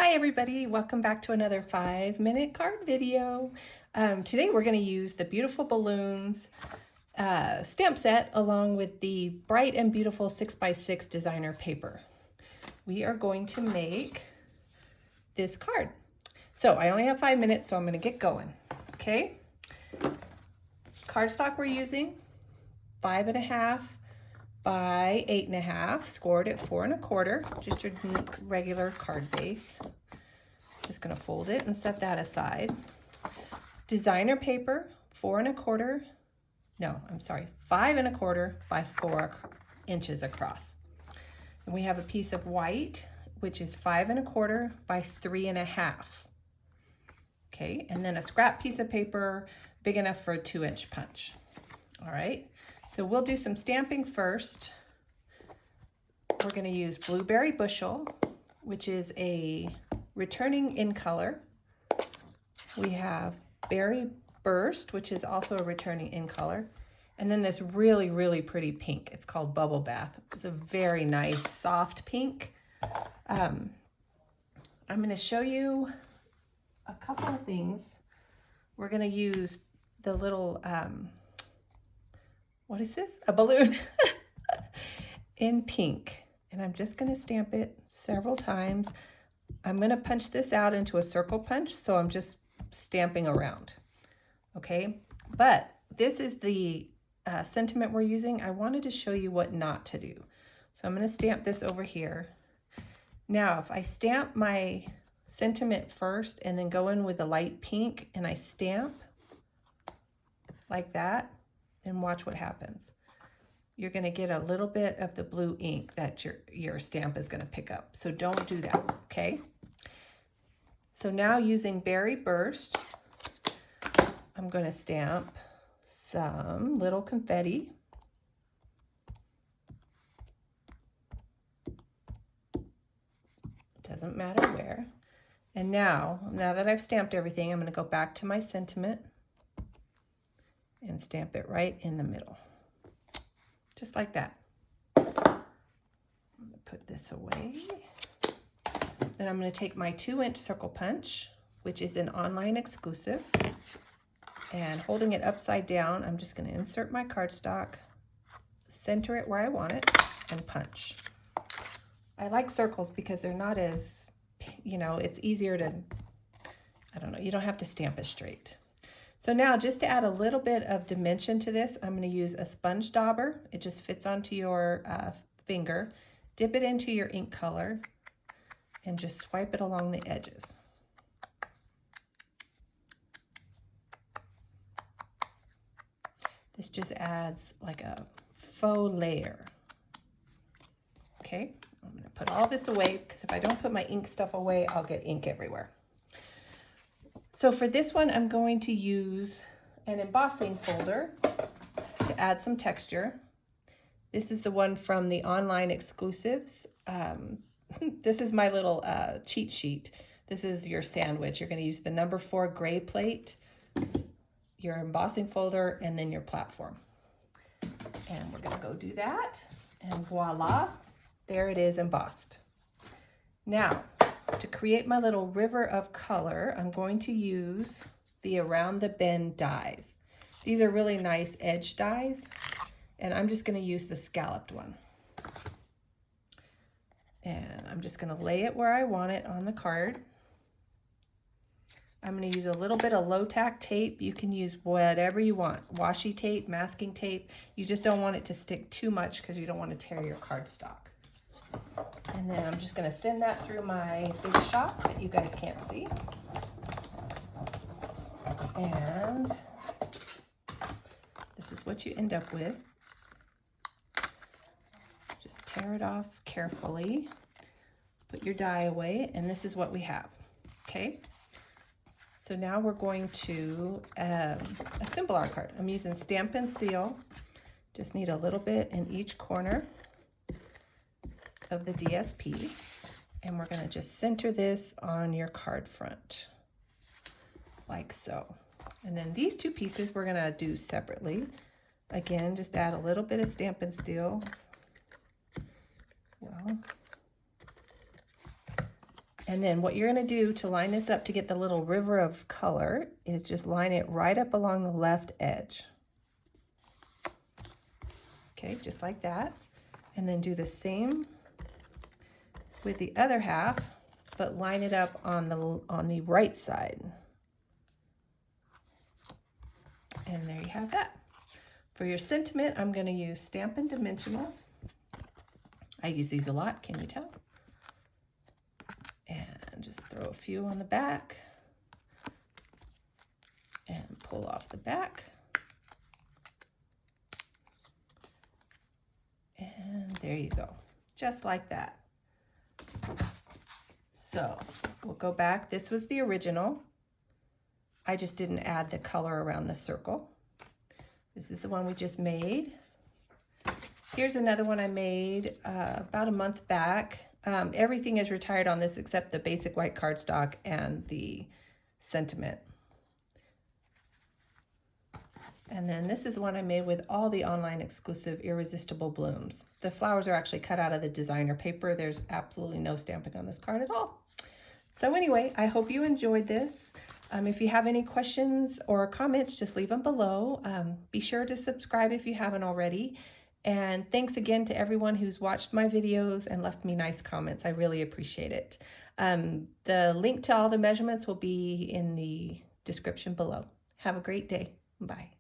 Hi everybody, welcome back to another 5-minute card video. Today we're going to use the Beautiful Balloons stamp set along with the Bright and Beautiful 6x6 designer paper. We are going to make this card. So I only have 5 minutes, so I'm going to get going. Okay, cardstock we're using 5.5 by 8.5, scored at 4 1/4, just your regular card base. Just gonna fold it and set that aside. Designer paper, 5 1/4 by 4 inches across. And we have a piece of white, which is 5 1/4 by 3.5. Okay, and then a scrap piece of paper big enough for a 2-inch punch. All right. So we'll do some stamping first. We're going to use Blueberry Bushel, which is a returning in color. We have Berry Burst, which is also a returning in color. And then this really, really pretty pink. It's called Bubble Bath. It's a very nice, soft pink. I'm going to show you a couple of things. We're going to use the little... what is this? A balloon in pink. And I'm just going to stamp it several times. I'm going to punch this out into a circle punch, so I'm just stamping around. Okay, but this is the sentiment we're using. I wanted to show you what not to do. So I'm going to stamp this over here. Now, if I stamp my sentiment first and then go in with the light pink and I stamp like that, and watch what happens. You're going to get a little bit of the blue ink that your stamp is going to pick up. So don't do that, okay? So now using Berry Burst, I'm going to stamp some little confetti. Doesn't matter where. And now that I've stamped everything, I'm going to go back to my sentiment and stamp it right in the middle, just like that. I'm going to put this away. Then I'm going to take my 2-inch circle punch, which is an online exclusive, and holding it upside down, I'm just going to insert my cardstock, center it where I want it, and punch. I like circles because they're not as, it's easier to, you don't have to stamp it straight. So now, just to add a little bit of dimension to this, I'm going to use a sponge dauber. It just fits onto your finger. Dip it into your ink color and just swipe it along the edges. This just adds like a faux layer. Okay, I'm going to put all this away because if I don't put my ink stuff away, I'll get ink everywhere. So for this one, I'm going to use an embossing folder to add some texture. This is the one from the online exclusives. This is my little cheat sheet. This is your sandwich. You're going to use the number 4 gray plate, your embossing folder, and then your platform. And we're going to go do that. And voila, there it is embossed. Now, to create my little river of color, I'm going to use the Around the Bend dies. These are really nice edge dies, and I'm just going to use the scalloped one. And I'm just going to lay it where I want it on the card. I'm going to use a little bit of low-tack tape. You can use whatever you want. Washi tape, masking tape. You just don't want it to stick too much because you don't want to tear your cardstock. And then I'm just going to send that through my big shop that you guys can't see. And this is what you end up with. Just tear it off carefully. Put your die away, and this is what we have. Okay? So now we're going to assemble our card. I'm using Stampin' Seal. Just need a little bit in each corner of the DSP, and we're going to just center this on your card front like so. And then these two pieces we're going to do separately. Again, just add a little bit of Stampin' Seal. Well, And then what you're going to do to line this up to get the little river of color is just line it right up along the left edge. Okay, just like that. And then do the same with the other half, but line it up on the right side. And there you have that. For your sentiment, I'm going to use Stampin' Dimensionals. I use these a lot, can you tell? And just throw a few on the back and pull off the back. And there you go, just like that. So we'll go back. This was the original. I just didn't add the color around the circle. This is the one we just made. Here's another one I made about a month back. Everything is retired on this except the basic white cardstock and the sentiment. And then this is one I made with all the online exclusive irresistible blooms. The flowers are actually cut out of the designer paper. There's absolutely no stamping on this card at all. So anyway, I hope you enjoyed this. If you have any questions or comments, just leave them below. Be sure to subscribe if you haven't already. And thanks again to everyone who's watched my videos and left me nice comments. I really appreciate it. The link to all the measurements will be in the description below. Have a great day. Bye.